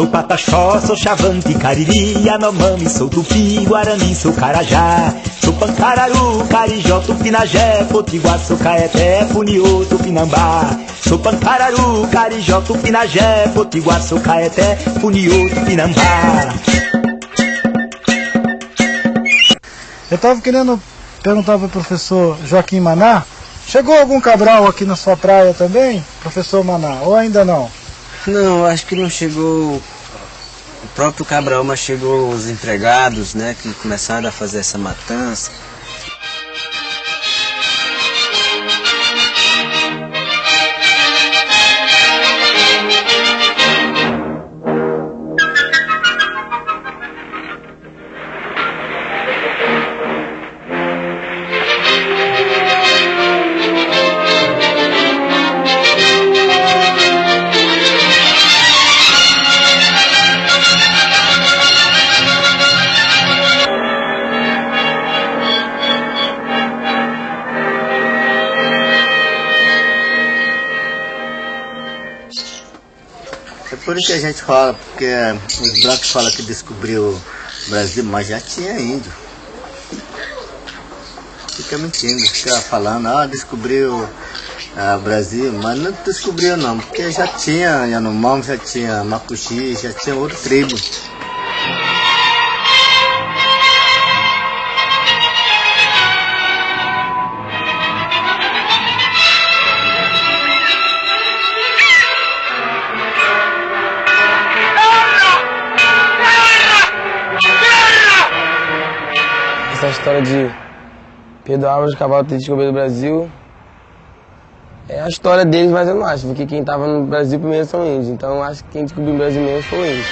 Sou pataxó, sou chavante, cariri, anomami, sou tupi, guarani, sou carajá. Sou pancararu, carijó, tupinagé, potiguar, sou caeté, funiô, tupinambá. Sou pancararu, carijó, tupinagé, potiguar, sou caeté, funiô, tupinambá. Eu estava querendo perguntar para o professor Joaquim Maná, chegou algum Cabral aqui na sua praia também, professor Maná, ou ainda não? Não, acho que não chegou o próprio Cabral, mas chegou os empregados, né, que começaram a fazer essa matança. É por isso que a gente fala, porque os brancos falam que descobriu o Brasil, mas já tinha índio. Fica mentindo, fica falando, descobriu o Brasil, mas não descobriu não, porque já tinha Yanomami, já tinha Macuxi, já tinha outra tribo. Essa história de Pedro Álvares Cabral ter descoberto o Brasil é a história deles, mas eu não acho, porque quem estava no Brasil primeiro são índios, então eu acho que quem descobriu o Brasil mesmo foi o índio.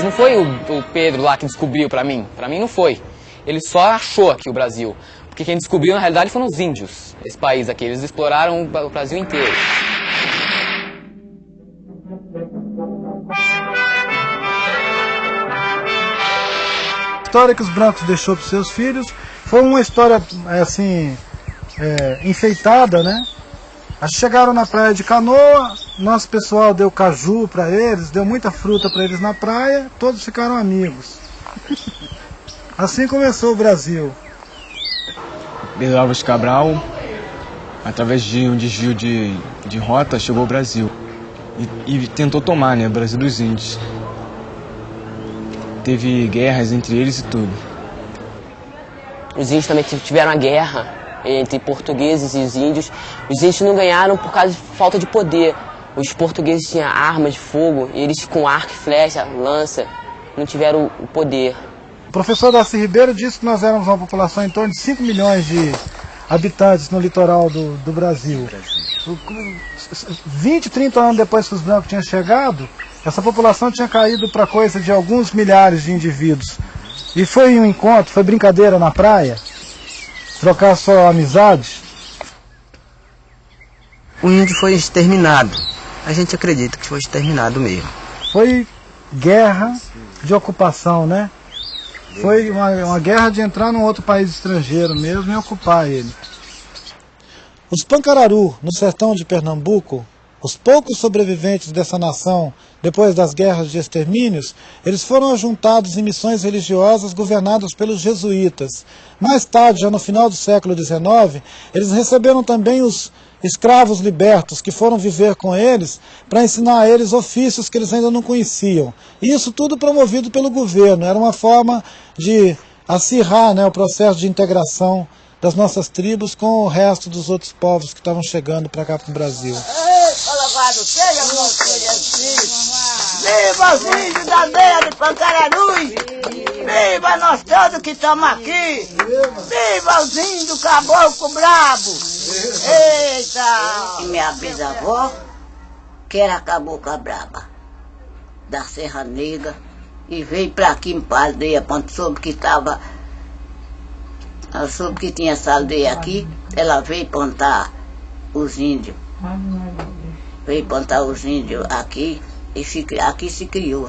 Não foi o Pedro lá que descobriu pra mim não foi. Ele só achou aqui o Brasil, porque quem descobriu na realidade foram os índios, esse país aqui, eles exploraram o Brasil inteiro. A história que os brancos deixou para os seus filhos foi uma história assim, enfeitada, né? Chegaram na praia de canoa, nosso pessoal deu caju para eles, deu muita fruta para eles na praia, todos ficaram amigos. Assim começou o Brasil. Pedro Álvares Cabral, através de um desvio de rota, chegou ao Brasil e tentou tomar, né, o Brasil dos índios. Teve guerras entre eles e tudo. Os índios também tiveram a guerra entre portugueses e os índios. Os índios não ganharam por causa de falta de poder. Os portugueses tinham armas de fogo e eles com arco e flecha, lança, não tiveram o poder. O professor Darcy Ribeiro disse que nós éramos uma população em torno de 5 milhões de habitantes no litoral do Brasil. 20, 30 anos depois que os brancos tinham chegado, essa população tinha caído para coisa de alguns milhares de indivíduos. E foi um encontro, foi brincadeira na praia, trocar só amizade. O índio foi exterminado. A gente acredita que foi exterminado mesmo. Foi guerra de ocupação, né? Foi uma guerra de entrar num outro país estrangeiro mesmo e ocupar ele. Os Pancararu, no sertão de Pernambuco, os poucos sobreviventes dessa nação, depois das guerras de extermínios, eles foram ajuntados em missões religiosas governadas pelos jesuítas. Mais tarde, já no final do século XIX, eles receberam também os escravos libertos que foram viver com eles para ensinar a eles ofícios que eles ainda não conheciam. E isso tudo promovido pelo governo. Era uma forma de acirrar, né, o processo de integração das nossas tribos com o resto dos outros povos que estavam chegando para cá para o Brasil. Louvado seja nosso Jesus! Viva os índios da aldeia de Pancararus! Viva nós todos que estamos aqui! Viva os índios caboclo brabo! Eita! E minha bisavó, que era cabocla braba, da Serra Negra, e veio para aqui para a aldeia, quando soube que estava... Ela soube que tinha essa aldeia aqui, ela veio plantar os índios. Veio plantar os índios aqui E aqui se criou.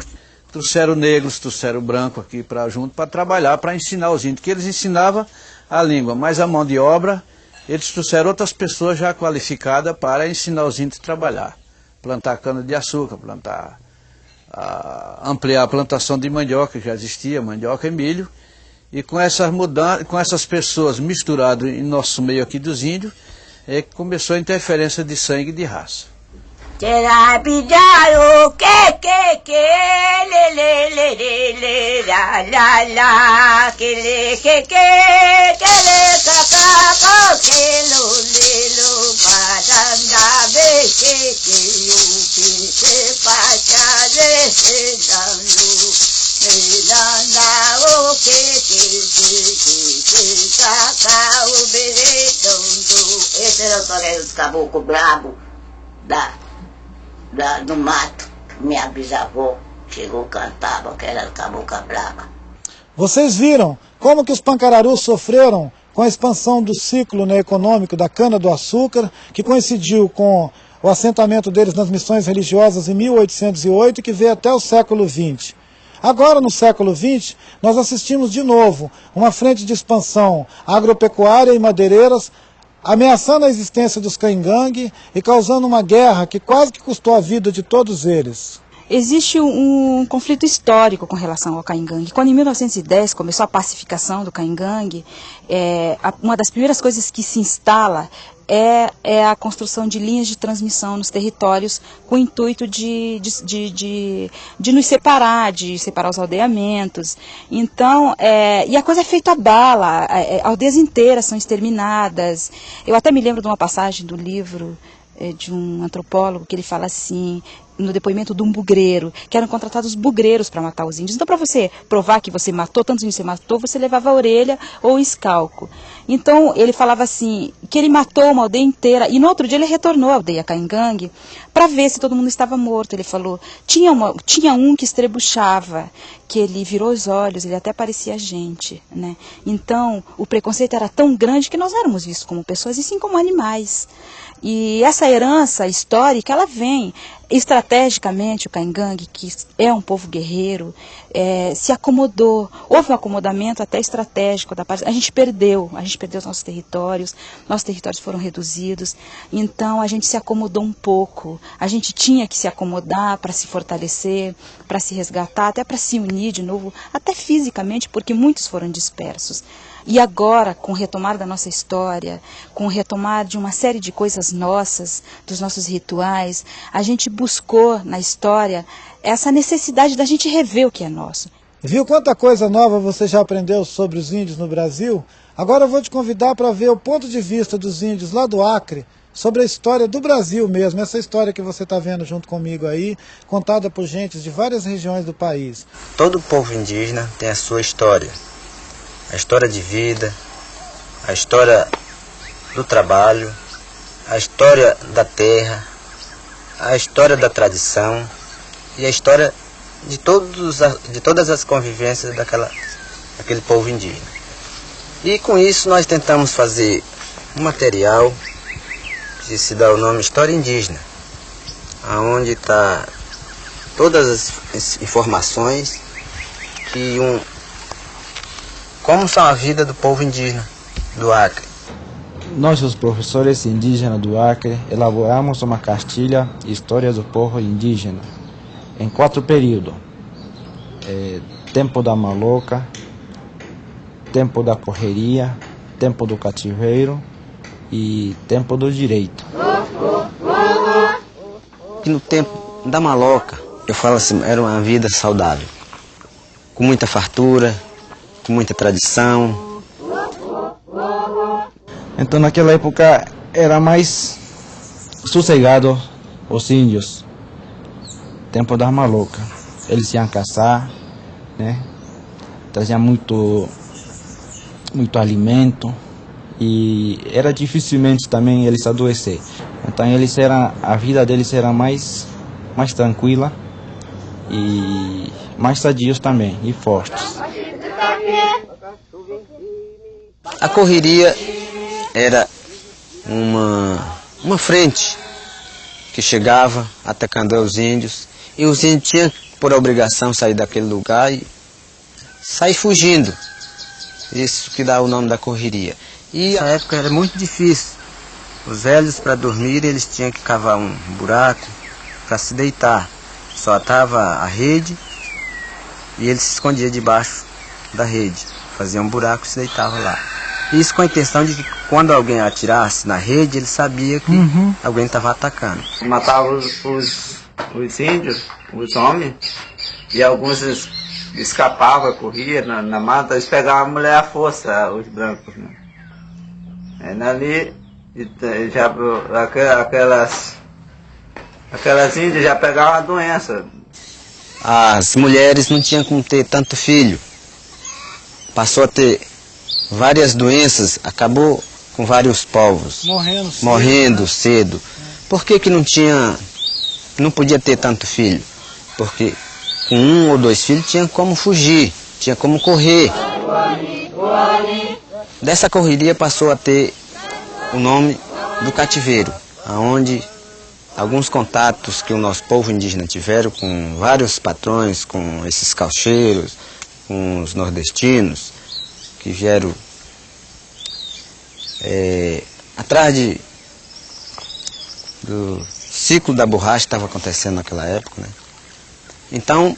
Trouxeram negros, trouxeram branco aqui junto para trabalhar, para ensinar os índios, que eles ensinavam a língua, mas a mão de obra, eles trouxeram outras pessoas já qualificadas para ensinar os índios a trabalhar. Plantar cana-de-açúcar, ampliar a plantação de mandioca, que já existia, mandioca e milho. E com essas pessoas misturadas em nosso meio aqui dos índios, é que começou a interferência de sangue e de raça. Esse era o torneio dos caboclos bravos do mato. Minha bisavó chegou, cantava, que era cabocla brava. Vocês viram como que os pancararus sofreram com a expansão do ciclo, né, econômico da cana-do-açúcar, que coincidiu com o assentamento deles nas missões religiosas em 1808 e que veio até o século XX. Agora, no século XX, nós assistimos de novo uma frente de expansão agropecuária e madeireiras, ameaçando a existência dos caingangue e causando uma guerra que quase que custou a vida de todos eles. Existe um conflito histórico com relação ao caingangue. Quando em 1910 começou a pacificação do caingangue, uma das primeiras coisas que se instala é a construção de linhas de transmissão nos territórios com o intuito de nos separar, de separar os aldeamentos. Então, e a coisa é feita a bala, aldeias inteiras são exterminadas. Eu até me lembro de uma passagem do livro de um antropólogo que ele fala assim, no depoimento de um bugreiro, que eram contratados bugreiros para matar os índios. Então, para você provar que você matou, tantos índios você matou, você levava a orelha ou o escalco. Então, ele falava assim, que ele matou uma aldeia inteira, e no outro dia ele retornou à aldeia caingangue para ver se todo mundo estava morto. Ele falou, tinha um que estrebuchava, que ele virou os olhos, ele até parecia gente, né? Então, o preconceito era tão grande que nós não éramos vistos como pessoas, e sim como animais. E essa herança histórica, ela vem estrategicamente. O caingangue, que é um povo guerreiro, se acomodou. Houve um acomodamento até estratégico da parte. A gente perdeu os nossos territórios foram reduzidos. Então a gente se acomodou um pouco. A gente tinha que se acomodar para se fortalecer, para se resgatar, até para se unir de novo, até fisicamente, porque muitos foram dispersos. E agora, com o retomar da nossa história, com o retomar de uma série de coisas nossas, dos nossos rituais, a gente buscou na história essa necessidade da gente rever o que é nosso. Viu quanta coisa nova você já aprendeu sobre os índios no Brasil? Agora eu vou te convidar para ver o ponto de vista dos índios lá do Acre, sobre a história do Brasil mesmo, essa história que você está vendo junto comigo aí, contada por gente de várias regiões do país. Todo povo indígena tem a sua história. A história de vida, a história do trabalho, a história da terra, a história da tradição e a história de todas as convivências daquele povo indígena. E com isso nós tentamos fazer um material que se dá o nome História Indígena, onde está todas as informações como são a vida do povo indígena do Acre. Nós, os professores indígenas do Acre, elaboramos uma cartilha História do Povo Indígena em 4 períodos. Tempo da maloca, tempo da correria, tempo do cativeiro e tempo do direito. E no tempo da maloca, eu falo assim, era uma vida saudável, com muita fartura, com muita tradição. Então naquela época era mais sossegado os índios. Tempo da maloca. Eles iam caçar, né? Traziam muito alimento e era dificilmente também eles adoecer. Então a vida deles era mais tranquila e mais sadios também e fortes. A correria era uma frente que chegava atacando os índios E os índios tinham por obrigação sair daquele lugar e sair fugindo. Isso que dá o nome da correria. E na época era muito difícil. Os velhos, para dormir, eles tinham que cavar um buraco para se deitar. Só atava a rede e ele se escondia debaixo da rede. Fazia um buraco e se deitava lá. Isso com a intenção de que quando alguém atirasse na rede, ele sabia que alguém estava atacando. Matava os índios, os homens, e alguns escapavam, corriam na mata, eles pegavam a mulher à força, os brancos. Né? Ali, já, aquelas índias já pegavam a doença. As mulheres não tinham como ter tanto filho. Passou a ter várias doenças, acabou com vários povos. Morrendo cedo. Por que não podia ter tanto filho? Porque com 1 ou 2 filhos tinha como fugir, tinha como correr. Dessa correria passou a ter o nome do cativeiro, onde alguns contatos que o nosso povo indígena tiveram com vários patrões, com esses caucheiros, com os nordestinos, que vieram atrás do ciclo da borracha que estava acontecendo naquela época, né? Então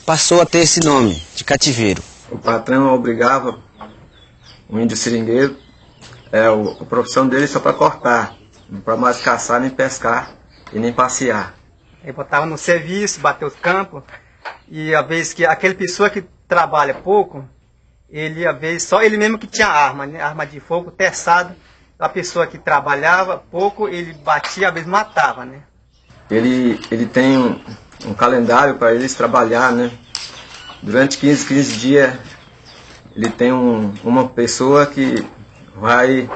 passou a ter esse nome de cativeiro. O patrão obrigava o índio seringueiro, a profissão dele só para cortar, não para mais caçar, nem pescar e nem passear. Ele botava no serviço, bateu os campos, e a vez que aquele pessoa que trabalha pouco, ele a vez só ele mesmo que tinha arma, né? Arma de fogo, terçado. A pessoa que trabalhava pouco, ele batia, a vez matava, né? Ele tem um calendário para eles trabalhar, né? Durante 15 dias, ele tem uma pessoa que vai,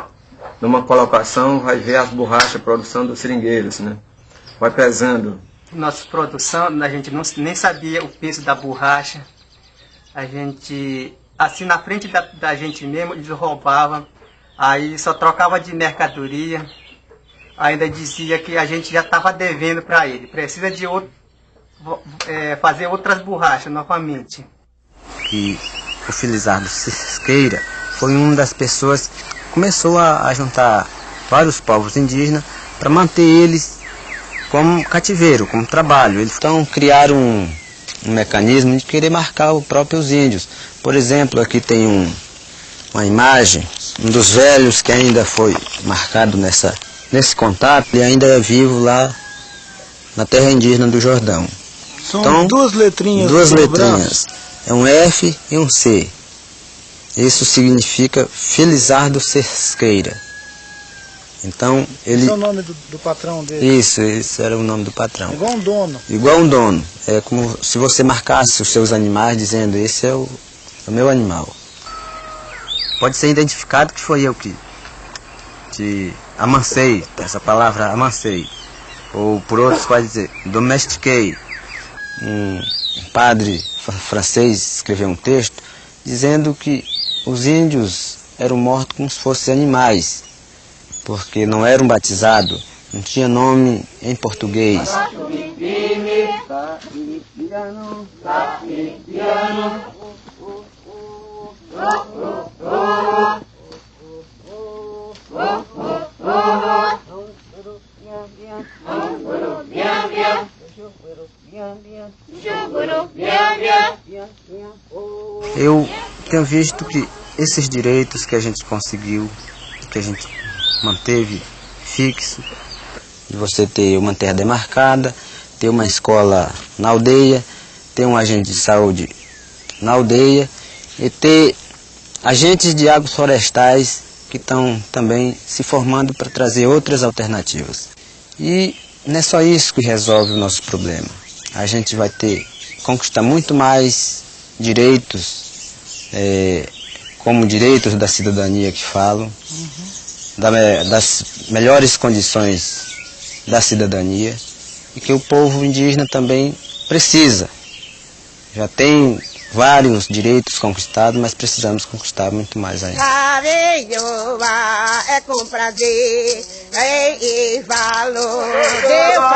numa colocação, vai ver as borrachas, a produção dos seringueiros, né? Vai pesando. Nossa produção, a gente nem sabia o peso da borracha. A gente, assim, na frente da gente mesmo, eles roubavam. Aí só trocava de mercadoria. Ainda dizia que a gente já estava devendo para ele. Precisa de fazer outras borrachas novamente. E o Felizardo Cerqueira foi uma das pessoas que começou a juntar vários povos indígenas para manter eles como cativeiro, como trabalho. Eles então criaram um mecanismo de querer marcar os próprios índios. Por exemplo, aqui tem uma imagem, um dos velhos que ainda foi marcado nesse contato, ele ainda é vivo lá na terra indígena do Jordão. São então, duas letrinhas. Duas letrinhas. É um F e um C. Isso significa Felizardo Cerqueira. Então, ele... Esse é o nome do patrão dele? Isso, esse era o nome do patrão. Igual um dono. Igual um dono. É como se você marcasse os seus animais dizendo, esse é o meu animal. Pode ser identificado que foi eu que amancei, essa palavra amancei. Ou por outros pode dizer, domestiquei. Um padre francês escreveu um texto dizendo que os índios eram mortos como se fossem animais, porque não eram batizados, não tinha nome em português. Eu tenho visto que esses direitos que a gente conseguiu, que a gente manteve fixo, de você ter uma terra demarcada, ter uma escola na aldeia, ter um agente de saúde na aldeia e ter agentes de águas florestais que estão também se formando para trazer outras alternativas. E não é só isso que resolve o nosso problema. A gente vai conquistar muito mais direitos, como direitos da cidadania que falam, das melhores condições da cidadania, e que o povo indígena também precisa. Já tem vários direitos conquistados, mas precisamos conquistar muito mais ainda. É com prazer e valor. Deus